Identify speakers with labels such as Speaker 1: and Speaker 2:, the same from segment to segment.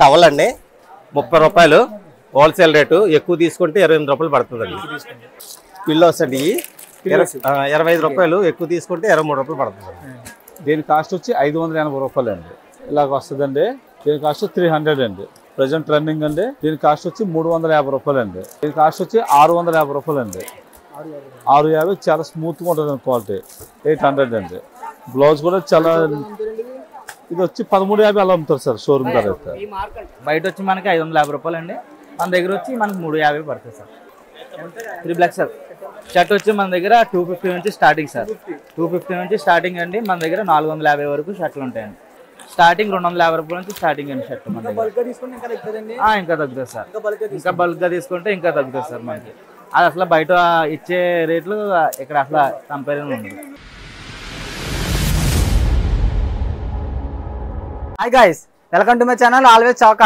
Speaker 1: Towel అండి 30 రూపాయలు wholesale rate, ఎక్కువ తీసుకుంటే 28 రూపాయలు పడుతుందండి. పిల్లోస్ అండి 25 రూపాయలు, ఎక్కువ తీసుకుంటే 23 రూపాయలు పడుతుంది.
Speaker 2: దీని కాస్ట్ వచ్చి 580 రూపాయలు అండి. ఇలాగ వస్తుందండి. దీని కాస్ట్ 300 అండి. ప్రజెంట్ రన్నింగ్ అండి. దీని కాస్ట్ వచ్చి 350 రూపాయలు అండి. దీని కాస్ట్ వచ్చి 650 రూపాయలు అండి. 650 చాలా స్మూత్గా ఉంటుంది క్వాలిటీ. 800 అండి. బ్లౌజ్ కూడా చాలా, ఇది వచ్చి 1350 అలా అమ్ముతారు సార్ షోరూమ్ ధర అయితే.
Speaker 3: బయట వచ్చి మనకి 550 రూపాయలు అండి. మన దగ్గర వచ్చి మనకి 350 పడుతుంది సార్. 3 సార్. షర్ట్ వచ్చి మన దగ్గర 250 నుంచి స్టార్టింగ్ సార్. 250 నుంచి స్టార్టింగ్ అండి. మన దగ్గర 450 వరకు షర్ట్లు ఉంటాయండి. స్టార్టింగ్ 250 రూపాయల నుంచి స్టార్టింగ్ అండి షర్ట్ మన దగ్గర. ఇంకా తగ్గుతుంది సార్. ఇంకా బల్క్గా తీసుకుంటే ఇంకా తగ్గుతుంది సార్ మనకి. అది అసలు బయట ఇచ్చే రేట్లు ఇక్కడ అసలు కంపారిజన్ ఉంది.
Speaker 4: Hi guys, welcome to my channel always చౌక.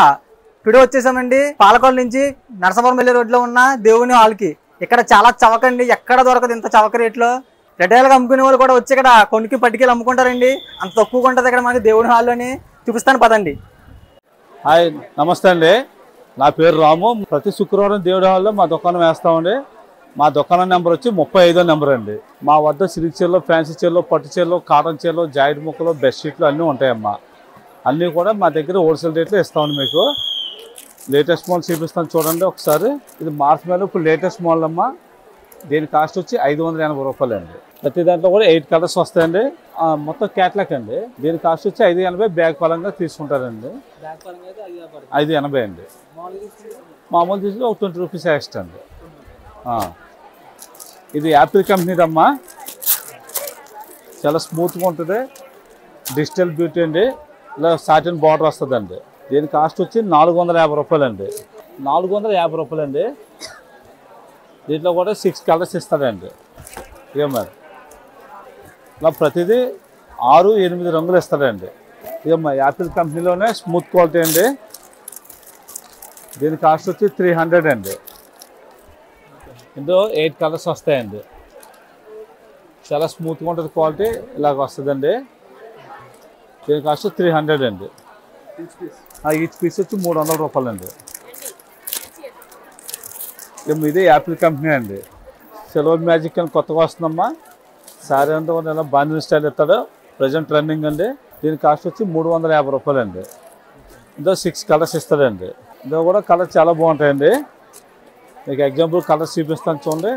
Speaker 4: టుడే వచ్చేసామండి పాలకొల్లు నుంచి నరసాపురం వెళ్ళే రోడ్లో ఉన్న దేవుని హాల్కి. ఇక్కడ చాలా చవకండి, ఎక్కడ దొరకదు ఇంత చవక రేట్లో. రిటైల్గా అమ్ముకునే వాళ్ళు కూడా వచ్చి ఇక్కడ కొనికి పట్టుకెళ్ళి అమ్ముకుంటారండి. అంత తక్కువగా ఉంటుంది ఇక్కడ మనకి దేవుని హాల్లోని. చూపిస్తాను పదండి.
Speaker 2: హాయ్, నమస్తే అండి. నా పేరు రాము. ప్రతి శుక్రవారం దేవుడి హాల్లో మా దుకాణం వేస్తామండి. మా దుకాణం నెంబర్ వచ్చి 35వ నెంబర్ అండి. మా వద్ద సిల్క్ చీరలు, ఫ్యాన్సీ చీరలు, పట్టు చీరలు, కాటన్ చీరలు, జాయిడ్ ముక్కలు, బెడ్షీట్లు అన్నీ ఉంటాయమ్మా. అన్నీ కూడా మా దగ్గర హోల్సేల్ రేట్లో ఇస్తామండి. మీకు లేటెస్ట్ మోడల్ చూపిస్తాను చూడండి ఒకసారి. ఇది మార్చ్ మేలో ఇప్పుడు లేటెస్ట్ మోడల్ అమ్మా. దీని కాస్ట్ వచ్చి 580 రూపాయలు అండి. ప్రతి దాంట్లో కూడా 8 కలర్స్ వస్తాయండి. మొత్తం క్యాట్లాక్ అండి. దీని కాస్ట్ వచ్చి 580 బ్యాగ్ పరంగా తీసుకుంటారండి. 580 అండి. మామూలు తీసుకుంటే ఒక 20 రూపీస్ ఎక్స్ట్రా అండి. ఇది యాపిల్ కంపెనీదమ్మా. చాలా స్మూత్గా ఉంటుంది. డిజిటల్ బ్యూటీ అండి. ఇలా సాటిన్ బార్డర్ వస్తుందండి. దీని కాస్ట్ వచ్చి 450 రూపాయలు అండి. 450 రూపాయలు అండి. దీంట్లో కూడా 6 కలర్స్ ఇస్తాడండి. ఇక మరి ఇలా ప్రతిదీ 6-8 రంగులు ఇస్తాడండి. ఇక మరి యాపిల్ కంపెనీలోనే స్మూత్ క్వాలిటీ అండి. దీని కాస్ట్ వచ్చి 300 అండి. ఇందులో 8 కలర్స్ వస్తాయండి. చాలా స్మూత్గా ఉంటుంది క్వాలిటీ. ఇలాగ వస్తుందండి. దీని కాస్ట్ 300 అండి. ఈచ్ పీస్ వచ్చి 300 రూపాయలు అండి. ఇది యాపిల్ కంపెనీ అండి. సిల్వర్ మ్యాజిక్ అని కొత్తగా వస్తుందమ్మా. సారీ అంతా ఇలా బాండిల్ స్టైల్ ఇస్తాడు. ప్రజెంట్ రన్నింగ్ అండి. దీని కాస్ట్ వచ్చి 350 రూపాయలు అండి. ఇందులో 6 కలర్స్ ఇస్తాడండి. ఇందులో కూడా కలర్స్ చాలా బాగుంటాయండి. మీకు ఎగ్జాంపుల్ కలర్స్ చూపిస్తాను చూడండి.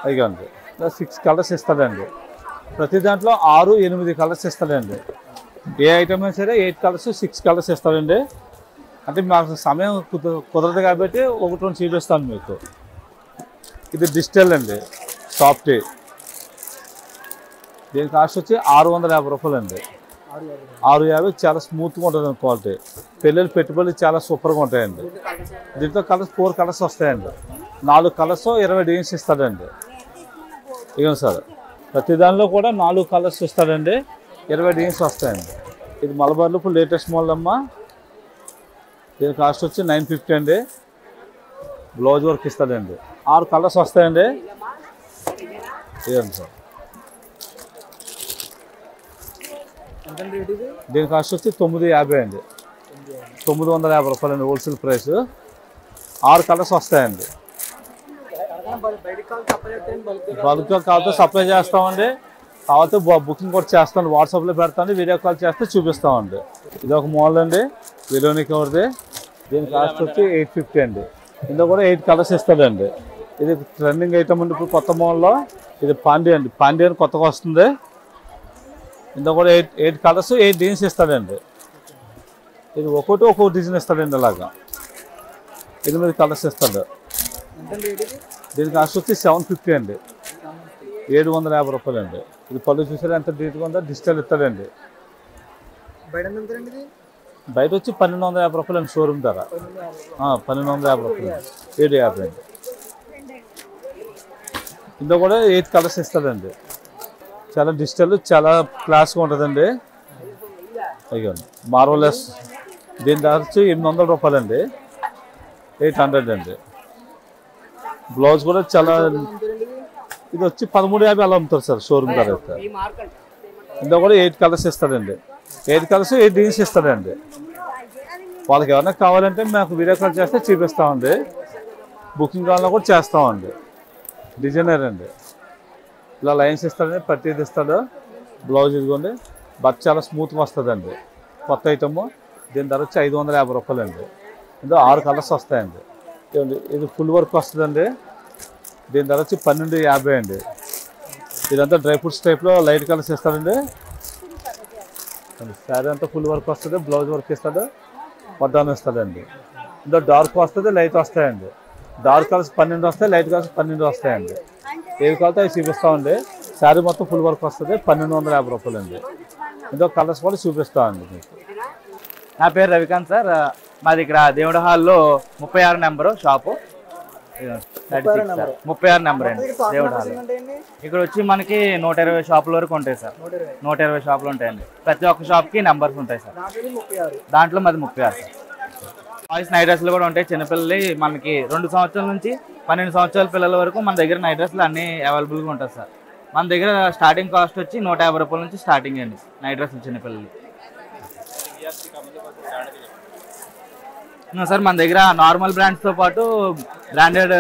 Speaker 2: అదిగోండి, ఇలా 6 కలర్స్ ఇస్తాడండి. ప్రతి దాంట్లో 6-8 కలర్స్ ఇస్తాడండి. ఏ ఐటమ్ అయినా సరే 8 కలర్స్ 6 కలర్స్ ఇస్తాడండి. అంటే మాకు సమయం కుదరదు కాబట్టి 1-2 చూపిస్తాను మీకు. ఇది డిజిటల్ అండి, సాఫ్ట్. దీని కాస్ట్ వచ్చి 650 రూపాయలు అండి. 650 చాలా స్మూత్గా ఉంటుంది క్వాలిటీ. పెళ్ళిళ్ళు పెట్టుబడులు చాలా సూపర్గా ఉంటాయండి. దీంట్లో కలర్స్ 4 కలర్స్ వస్తాయండి. 4 కలర్స్ 20 డిజైన్స్ ఇస్తాడండి. ఇక సార్ ప్రతి దానిలో కూడా 4 కలర్స్ ఇస్తాడండి. 20 డిజైన్స్ వస్తాయండి. ఇది మలబార్లో ఇప్పుడు లేటెస్ట్ మోడల్ అమ్మా. దీని కాస్ట్ వచ్చి 950 అండి. బ్లౌజ్ వర్క్ ఇస్తాడండి. 6 కలర్స్ వస్తాయండి. ఇదండి సార్. దీని కాస్ట్ వచ్చి 950 అండి. 950 రూపాయలు అండి హోల్సేల్ ప్రైస్. 6 కలర్స్ వస్తాయండి. బల్క్గా కావాలంటే సప్లై చేస్తామండి. కావాలంటే బుకింగ్ కూడా చేస్తాను. వాట్సాప్లో పెడతాను. వీడియో కాల్ చేస్తే చూపిస్తామండి. ఇది ఒక మోడల్ అండి, వెరోనికా కవర్ది. దీని కాస్ట్ వచ్చి 850 అండి. ఇందులో కూడా 8 కలర్స్ ఇస్తాడండి. ఇది ట్రెండింగ్ ఐటమ్ అండి ఇప్పుడు కొత్త మోడల్లో. ఇది పాండి అండి. పాండి అని కొత్తగా వస్తుంది. ఇందులో కూడా 8 కలర్స్ 8 డిజైన్స్ ఇస్తాడండి. ఇది ఒక్కొక్క డిజైన్ ఇస్తాడండి. అలాగా 8 కలర్స్ ఇస్తాడు. దీని కాస్ట్ వచ్చి 750 అండి. 750 రూపాయలు అండి. ఇది పళ్ళు చూసారా ఎంత నీట్గా ఉందో. డిజిటల్ ఇస్తాడండి. బయట వచ్చి 1250 రూపాయలు అండి షోరూమ్ ధర. 1250 రూపాయలు, 750 అండి. ఇందులో కూడా 8 కలర్స్ ఇస్తాడండి. చాలా డిజిటల్, చాలా క్లాస్గా ఉంటుందండి. అయ్యో మార్వలెస్. దీని ధర వచ్చి 800 రూపాయలు అండి. 800 అండి. బ్లౌజ్ కూడా చాలా, ఇది వచ్చి 1350 అలా అమ్ముతారు సార్ షోరూమ్ ధర అయితే. ఇందులో కూడా 8 కలర్స్ ఇస్తాడండి. 8 కలర్స్ 8 డిజైన్స్ ఇస్తాడండి. వాళ్ళకి ఎవరైనా కావాలంటే మాకు వీడియో కాల్ చేస్తే చూపిస్తామండి. బుకింగ్ కావాలన్నా కూడా చేస్తామండి. డిజైనర్ అండి, ఇలా లైన్స్ ఇస్తాడండి, ప్రతిది ఇస్తాడు. బ్లౌజ్ ఇదిగోండి, బట్ చాలా స్మూత్గా వస్తుందండి. కొత్త ఐటమ్. దీని ధర వచ్చి 550 రూపాయలండి. ఇందులో 6 కలర్స్ వస్తాయండి. ఇది ఫుల్ వర్క్ వస్తుందండి. దీని ధర వచ్చి 1250 అండి. ఇదంతా డ్రై ఫ్రూట్స్ టైప్లో లైట్ కలర్స్ ఇస్తాడండి. శారీ అంతా ఫుల్ వర్క్ వస్తుంది, బ్లౌజ్ వర్క్ ఇస్తాడు, వడ్డాను ఇస్తాడండి. ఇందులో డార్క్ వస్తుంది, లైట్ వస్తాయండి. డార్క్ కలర్స్ 12 వస్తాయి, లైట్ కలర్స్ 12 వస్తాయండి. ఏవి కావాలితే అవి చూపిస్తామండి. శారీ మొత్తం ఫుల్ వర్క్ వస్తుంది, 1250 రూపాయలండి. ఇందులో కలర్స్ కూడా చూపిస్తామండి మీకు.
Speaker 3: నా పేరు రవికాంత్ సార్. మాది ఇక్కడ దేవుడి హాల్లో 36 నెంబరు షాపు. 36 నెంబర్ అండి దేవుడి హాల్. ఇక్కడ వచ్చి మనకి 120 షాపుల వరకు ఉంటాయి సార్. 120 షాపులు ఉంటాయండి. ప్రతి ఒక్క షాప్కి నెంబర్స్ ఉంటాయి సార్. దాంట్లో మాది 36 సార్. బాయ్స్ నైట్ డ్రెస్లు కూడా ఉంటాయి. చిన్నపిల్లలు మనకి 2 సంవత్సరాల నుంచి 12 సంవత్సరాల పిల్లల వరకు మన దగ్గర నైట్ డ్రెస్లు అన్నీ అవైలబుల్గా ఉంటుంది సార్. మన దగ్గర స్టార్టింగ్ కాస్ట్ వచ్చి 150 రూపాయల నుంచి స్టార్టింగ్ అండి నైట్ డ్రెస్లు చిన్నపిల్లలు. సార్ మన దగ్గర నార్మల్ బ్రాండ్స్తో పాటు బ్రాండెడ్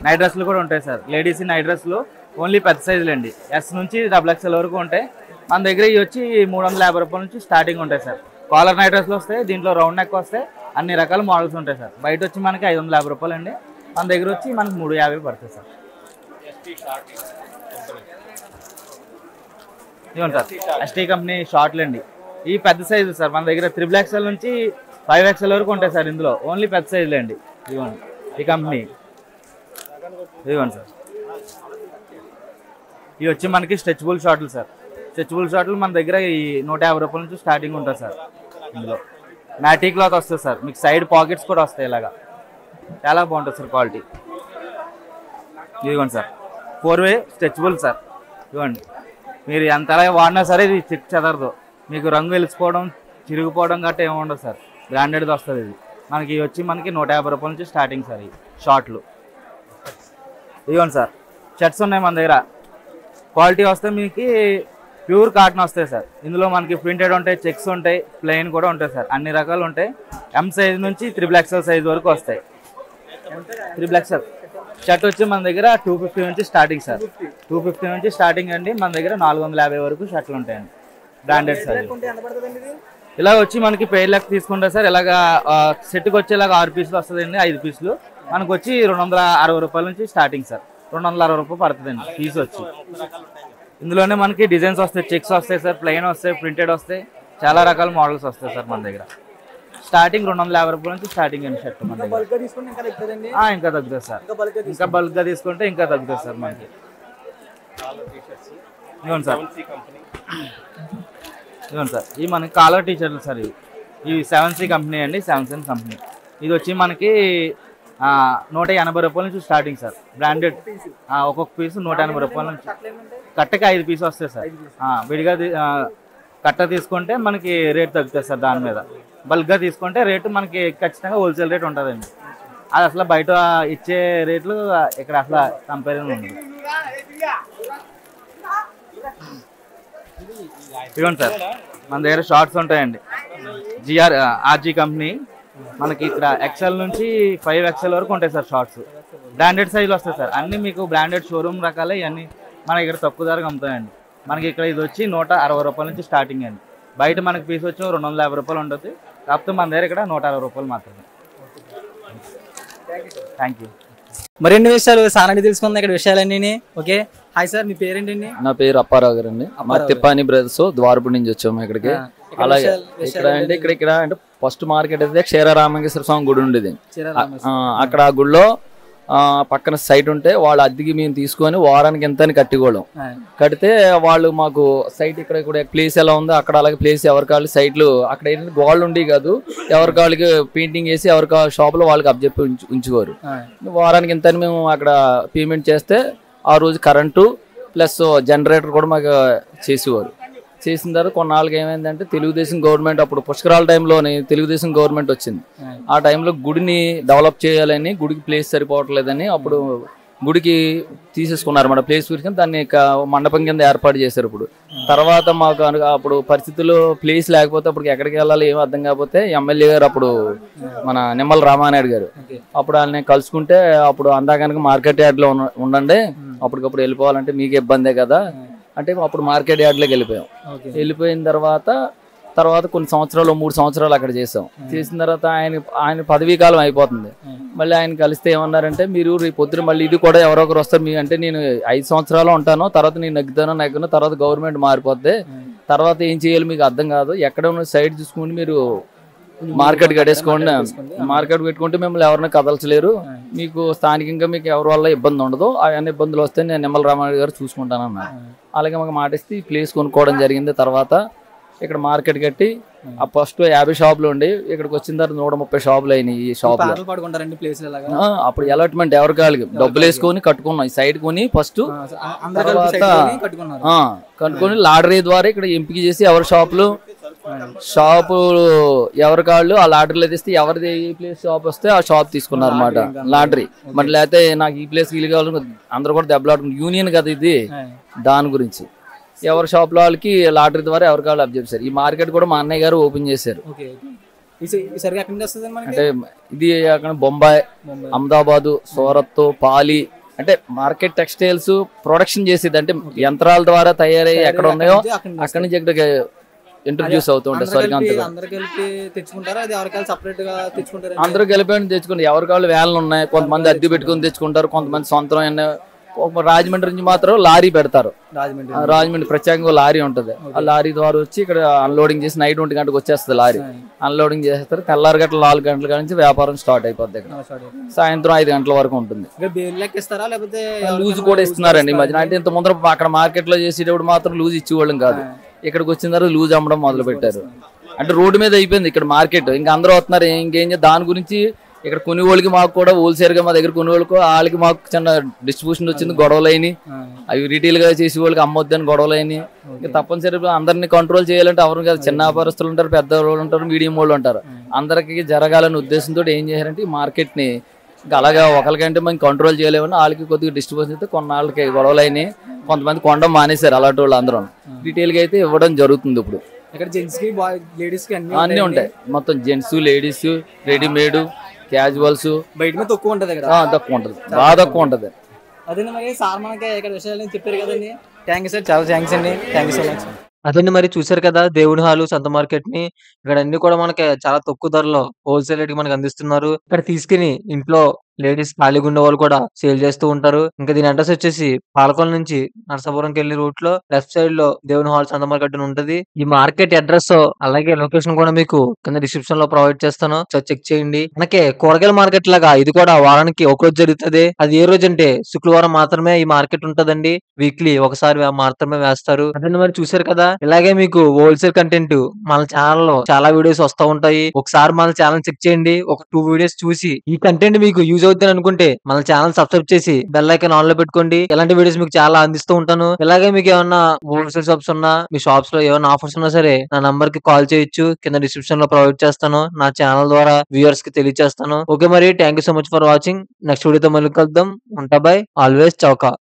Speaker 3: నైట్ డ్రెస్లు కూడా ఉంటాయి సార్. లేడీస్ నైట్ డ్రెస్లు ఓన్లీ పెద్ద సైజులు అండి. S నుంచి XXL వరకు ఉంటాయి. మన దగ్గర ఇవి వచ్చి 350 రూపాయల నుంచి స్టార్టింగ్ ఉంటాయి సార్. కాలర్ నైట్ డ్రెస్లు వస్తాయి, దీంట్లో రౌండ్ నెక్ వస్తాయి, అన్ని రకాల మోడల్స్ ఉంటాయి సార్. బయట వచ్చి మనకి 550 రూపాయలు అండి. మన దగ్గర వచ్చి మనకి 350 పడుతుంది సార్. ఇవ్వండి సార్, ST కంపెనీ షార్ట్లు అండి. ఈ పెద్ద సైజు సార్. మన దగ్గర 3XL నుంచి 5XL వరకు ఉంటాయి సార్. ఇందులో ఓన్లీ పెద్ద సైజులే అండి. ఇవ్వండి ఈ కంపెనీ. ఇవ్వండి సార్, ఇవి వచ్చి మనకి స్ట్రెచబుల్ షార్ట్లు సార్. స్ట్రెచబుల్ షార్ట్లు మన దగ్గర ఈ 150 రూపాయల నుంచి స్టార్టింగ్ ఉంటుంది సార్. ఇందులో మ్యాటీ క్లాత్ వస్తుంది సార్. మీకు సైడ్ పాకెట్స్ కూడా వస్తాయి ఇలాగా. చాలా బాగుంటుంది సార్ క్వాలిటీ. ఇదిగోండి సార్, 4-way స్ట్రెచబుల్ సార్. ఇవ్వండి, మీరు ఎంతలా వాడినా సరే ఇది చెక్ చెదరదు. మీకు రంగు వెలిసిపోవడం, చిరిగిపోవడం గట్రా ఏమి ఉండదు సార్. బ్రాండెడ్ది వస్తుంది ఇది. మనకి వచ్చి మనకి 150 రూపాయల నుంచి స్టార్టింగ్ సార్ ఈ షార్ట్లు. ఇదిగోండి సార్, షర్ట్స్ ఉన్నాయి మన దగ్గర. క్వాలిటీ వస్తే మీకు ప్యూర్ కాటన్ వస్తాయి సార్. ఇందులో మనకి ప్రింటెడ్ ఉంటాయి, చెక్స్ ఉంటాయి, ప్లెయిన్ కూడా ఉంటాయి సార్. అన్ని రకాలు ఉంటాయి. M సైజ్ నుంచి 3XL సైజ్ వరకు వస్తాయి. 3XL షర్ట్ వచ్చి మన దగ్గర 250 నుంచి స్టార్టింగ్ సార్. 250 నుంచి స్టార్టింగ్ అండి. మన దగ్గర 450 వరకు షర్ట్లు ఉంటాయండి బ్రాండెడ్ సైజ్. ఇలా వచ్చి మనకి పేర్ లెక్క తీసుకుంటే సార్, ఇలాగా సెట్కి వచ్చేలాగా 6 పీసులు వస్తుందండి. 5 పీసులు మనకు వచ్చి 260 రూపాయల నుంచి స్టార్టింగ్ సార్. 260 రూపాయలు పడుతుందండి పీస్ వచ్చి. ఇందులోనే మనకి డిజైన్స్ వస్తాయి, చెక్స్ వస్తాయి సార్, ప్లెయిన్ వస్తాయి, ప్రింటెడ్ వస్తాయి, చాలా రకాల మోడల్స్ వస్తాయి సార్ మన దగ్గర. స్టార్టింగ్ 250 రూపాయల నుంచి స్టార్టింగ్ అండి షర్ట్ మన దగ్గర. ఇంకా తగ్గుతుంది సార్. ఇంకా బల్క్గా తీసుకుంటే ఇంకా తగ్గుతుంది సార్ మనకి. ఇవ్వండి సార్, ఇవ్వండి సార్, ఇవి మనకి కాలర్ టీషర్ట్లు సార్. ఇవి 7C కంపెనీ అండి. 7C company. ఇది వచ్చి మనకి 180 రూపాయల నుంచి స్టార్టింగ్ సార్. బ్రాండెడ్ ఒక్కొక్క పీసు 180 రూపాయల నుంచి. కట్టకి 5 పీసు వస్తాయి సార్. విడిగా కట్ట తీసుకుంటే మనకి రేట్ తగ్గుతుంది సార్. దాని మీద బల్క్గా తీసుకుంటే రేటు మనకి ఖచ్చితంగా హోల్సేల్ రేట్ ఉంటుందండి. అది అసలు బయట ఇచ్చే రేట్లు ఇక్కడ అసలు కంపారిజన్ ఉంది. ఇవ్వండి సార్, మన దగ్గర షార్ట్స్ ఉంటాయండి. RG company. మనకి ఇక్కడ XL నుంచి 5XL వరకు ఉంటాయి సార్ షార్ట్స్. బ్రాండెడ్ సైజులు వస్తాయి సార్. అన్నీ మీకు బ్రాండెడ్ షోరూమ్ రకాలే. ఇవన్నీ మన ఇక్కడ తక్కువ ధరకు అమ్ముతాయండి. మనకి ఇక్కడ ఇది వచ్చి 160 రూపాయల నుంచి స్టార్టింగ్ అండి. బయట మనకి పీస్ వచ్చి 250 రూపాయలు ఉంటుంది. కాకపోతే మన దగ్గర ఇక్కడ 160 రూపాయలు మాత్రమే. Thank you.
Speaker 4: మరిన్ని విషయాలు సానండి తెలుసుకుందాం ఇక్కడ విషయాలన్నీ. ఓకే, హాయ్ సార్, మీ పేరేంటండి?
Speaker 5: నా పేరు అప్పారావు గారు అండి. మా తిప్పాని బ్రదర్స్ ద్వారపూడి నుంచి వచ్చాము ఇక్కడికి. అలాగే ఇక్కడ అంటే ఫస్ట్ మార్కెట్ అయితే క్షీరారామేశ్వర స్వామి గుడి ఉండేది. అక్కడ ఆ గుడిలో పక్కన సైట్ ఉంటే వాళ్ళ అద్దెకి మేము తీసుకొని వారానికి ఎంత అని కట్టుకోవడం. కడితే వాళ్ళు మాకు సైట్ ఇక్కడ ప్లేస్ ఎలా ఉందో అక్కడ అలాగే ప్లేస్ ఎవరికాళ్ళు సైట్లు అక్కడ ఏంటంటే గోల్డ్ ఉండి కాదు, ఎవరికాళ్ళకి పెయింటింగ్ వేసి ఎవరికి షాప్లో వాళ్ళకి అబ్జెక్ట్ ఉంచుకోరు. వారానికి ఎంత అని మేము అక్కడ పేమెంట్ చేస్తే ఆ రోజు కరెంటు ప్లస్ జనరేటర్ కూడా మాకు చేసేవారు. చేసిన తర్వాత కొన్నాళ్ళకి ఏమైందంటే తెలుగుదేశం గవర్నమెంట్ అప్పుడు పుష్కరాల టైంలోనే తెలుగుదేశం గవర్నమెంట్ వచ్చింది. ఆ టైంలో గుడిని డెవలప్ చేయాలని, గుడికి ప్లేస్ సరిపోవట్లేదని అప్పుడు గుడికి తీసేసుకున్నారు అన్నమాట ప్లేస్ తీసుకుని దాన్ని మండపం కింద ఏర్పాటు చేశారు. ఇప్పుడు తర్వాత మాకు అప్పుడు పరిస్థితుల్లో ప్లేస్ లేకపోతే అప్పుడు ఎక్కడికి వెళ్ళాలి ఏమీ అర్థం కాకపోతే ఎమ్మెల్యే గారు అప్పుడు మన నిమ్మల రామానాయుడు గారు అప్పుడు వాళ్ళని కలుసుకుంటే అప్పుడు అందా కనుక మార్కెట్ యార్డ్లో ఉండండి, అప్పటికప్పుడు వెళ్ళిపోవాలంటే మీకు ఇబ్బందే కదా అంటే అప్పుడు మార్కెట్ యార్డ్లోకి వెళ్ళిపోయిన తర్వాత కొన్ని సంవత్సరాలు 3 సంవత్సరాలు అక్కడ చేసిన తర్వాత ఆయన పదవీ కాలం అయిపోతుంది. మళ్ళీ ఆయన కలిస్తే ఏమన్నారంటే మీరు రేపు పొద్దున మళ్ళీ ఇది కూడా ఎవరో ఒకరు వస్తారు మీ అంటే నేను 5 సంవత్సరాలు ఉంటాను, తర్వాత నేను నగ్గుతాను, తర్వాత గవర్నమెంట్ మారిపోద్ది, తర్వాత ఏం చేయాలి మీకు అర్థం కాదు, ఎక్కడ ఉన్న సైడ్ చూసుకుని మీరు మార్కెట్ కట్టేసుకోండి, మార్కెట్ పెట్టుకుంటే మిమ్మల్ని ఎవరిని కదల్చలేరు, మీకు స్థానికంగా మీకు ఎవరి వల్ల ఇబ్బంది ఉండదు, అవన్నీ ఇబ్బందులు వస్తే నేను నిమ్మల రామారావు గారు చూసుకుంటాను అన్నారు. అలాగే మాకు మాటిస్తే ఈ ప్లేస్ కొనుక్కోవడం జరిగింది. తర్వాత ఇక్కడ మార్కెట్ కట్టి ఆ ఫస్ట్ 50 షాపులు ఉండి ఇక్కడికి వచ్చిన తర్వాత 130 షాపులు అయినాయి. ఈ షాప్ అప్పుడు అలాట్మెంట్ ఎవరి కాళ్ళకి డబ్బులు వేసుకొని కట్టుకున్నాం, ఈ సైడ్ కొని ఫస్ట్ తర్వాత కట్టుకొని లాటరీ ద్వారా ఇక్కడ ఎంపిక చేసి ఎవరి షాపు ఎవరి కాళ్ళు ఆ లాటరీలో తీస్తే ఎవరిది ఏ ప్లేస్ షాప్ వస్తే ఆ షాప్ తీసుకున్నారు అన్నమాట లాటరీ. మరి లేకపోతే నాకు ఈ ప్లేస్ వీలు కావాలి అందరూ కూడా దెబ్బలాడుకున్నారు, యూనియన్ కదా ఇది, దాని గురించి ఎవరి షాప్ లో వాళ్ళకి లాటరీ ద్వారా ఎవరి కాళ్ళు అప్ చేశారు. ఈ మార్కెట్ కూడా మా అన్నయ్య గారు ఓపెన్ చేశారు. అంటే ఇది అక్కడ బొంబాయి, అహ్మదాబాదు, సూరత్, పాలి అంటే మార్కెట్ టెక్స్టైల్స్ ప్రొడక్షన్ చేసేది అంటే యంత్రాల ద్వారా తయారయ్యి ఎక్కడ ఉన్నాయో అక్కడి నుంచి ఇక్కడ ఇంట్రడ్యూస్ అవుతూ ఉంటాయి. అందరూ కలిపి తెచ్చుకుంటారు, ఎవరి కాళ్ళు వేలలు ఉన్నాయి, కొంతమంది అద్దె పెట్టుకుని తెచ్చుకుంటారు, కొంతమంది సొంతం. రాజమండ్రి నుంచి మాత్రం లారీ పెడతారు, రాజమండ్రి ప్రత్యేకంగా లారీ ఉంటుంది, ఆ లారీ ద్వారా వచ్చి ఇక్కడ అన్లోడింగ్ చేసి నైట్ 1 గంటకు వచ్చేస్తుంది లారీ, అన్లోడింగ్ చేస్తారు. తెల్లారి గంటల 4 గంటల నుంచి వ్యాపారం స్టార్ట్ అయిపోద్ది. ఇక్కడ సాయంత్రం 5 గంటల వరకు ఉంటుంది. లూజ్ కూడా ఇస్తున్నారండి ఈ మధ్యన. అంటే ఇంత ముందర అక్కడ మార్కెట్ లో చేసేటప్పుడు మాత్రం లూజ్ ఇచ్చేవాళ్ళం కాదు, ఇక్కడికి వచ్చిన తర్వాత లూజ్ అమ్మడం మొదలు పెట్టారు. అంటే రోడ్డు మీద అయిపోయింది ఇక్కడ మార్కెట్, ఇంకా అందరూ వస్తున్నారు, ఇంకేం దాని గురించి ఇక్కడ కొనుగోలుకి మాకు కూడా హోల్సేల్ గా మా దగ్గర కొనుగోలుకు వాళ్ళకి మాకు చిన్న డిస్ట్రిబ్యూషన్ వచ్చింది, గొడవలు అయినాయి, అవి రిటైల్ గా చేసే వాళ్ళకి అమ్మొద్దని గొడవలు అయినాయి. ఇంకా తప్పనిసరిగా అందరినీ కంట్రోల్ చేయాలంటే ఎవరు కదా, చిన్న వ్యాపారస్తులు ఉంటారు, పెద్ద వాళ్ళు ఉంటారు, మీడియం వాళ్ళు ఉంటారు, అందరికి జరగాలనే ఉద్దేశంతో ఏం చేశారంటే ఈ మార్కెట్ ని ఇంకా అలాగా ఒకరికంటే మనం కంట్రోల్ చేయలేమని వాళ్ళకి కొద్దిగా డిస్ట్రిబ్యూషన్ అయితే కొన్నాళ్ళకి గొడవలు అయినాయి, కొంతమంది కొనడం మానేశారు. అలాంటి వాళ్ళు అందరూ రిటైల్ గా అయితే ఇవ్వడం జరుగుతుంది. ఇప్పుడు
Speaker 4: ఇక్కడ జెంట్స్ కి లేడీస్ కి
Speaker 5: అన్ని ఉంటాయి, మొత్తం జెంట్స్ లేడీస్ రెడీమేడ్ క్యాజువల్స్
Speaker 4: బయట మీద తక్కువ ఉంటది,
Speaker 5: తక్కువ ఉంటది, బాగా తక్కువ ఉంటది.
Speaker 4: అదే మరి సార్ మనకి ఇక్కడ విషయాలు చెప్పారు కదండి. థ్యాంక్ యూ సార్, చాలా థ్యాంక్స్ అండి, థ్యాంక్ యూ సో మచ్. అదండి మరి చూసారు కదా దేవుని హాలు సంత మార్కెట్ ని. ఇక్కడ అన్ని కూడా మనకి చాలా తక్కువ ధరలో హోల్సేల్ రేట్ కి మనకి అందిస్తున్నారు. ఇక్కడ తీసుకుని ఇంట్లో లేడీస్ ఖాళీగా ఉండే వాళ్ళు కూడా సేల్ చేస్తూ ఉంటారు. ఇంకా దీని అడ్రస్ వచ్చేసి పాలకొల నుంచి నరసాపురంకి వెళ్లే రూట్ లో లెఫ్ట్ సైడ్ లో దేవుని హాల్ సంత మార్కెట్ అని ఉంటది. ఈ మార్కెట్ అడ్రస్ అలాగే లొకేషన్ కూడా మీకు కింద డిస్క్రిప్షన్ లో ప్రొవైడ్ చేస్తాను, చెక్ చేయండి. మనకి కూరగాయల మార్కెట్ లాగా ఇది కూడా వారానికి ఒక రోజు జరుగుతుంది. అది ఏ రోజు అంటే శుక్రవారం మాత్రమే ఈ మార్కెట్ ఉంటదండి. వీక్లీ ఒకసారి మాత్రమే వేస్తారు. అదే మరి చూసారు కదా, ఇలాగే మీకు హోల్సేల్ కంటెంట్ మన ఛానల్ లో చాలా వీడియోస్ వస్తూ ఉంటాయి. ఒకసారి మన ఛానల్ చెక్ చేయండి, ఒక 2 వీడియోస్ చూసి ఈ కంటెంట్ మీకు యూజ్ అవుతుంది అనుకుంటే మన ఛానల్ సబ్స్క్రైబ్ చేసి బెల్ ఐకాన్ ఆన్ లో పెట్టుకోండి. ఇలాంటి వీడియోస్ మీకు చాలా అందిస్తూ ఉంటాను. ఇలాగే మీకు ఏమన్నా హోల్సేల్ షాప్స్ ఉన్నా, మీ షాప్స్ లో ఏమైనా ఆఫర్స్ ఉన్నా సరే నా నంబర్ కి కాల్ చేయొచ్చు, కింద డిస్క్రిప్షన్ లో ప్రొవైడ్ చేస్తాను, నా ఛానల్ ద్వారా వ్యూవర్స్ కి తెలియజేస్తాను. ఓకే మరి thank you so much for watching. Next వీడియోతో మళ్ళీ కలుద్దాం. ఉంటా, బై, ఆల్వేస్ చౌకా.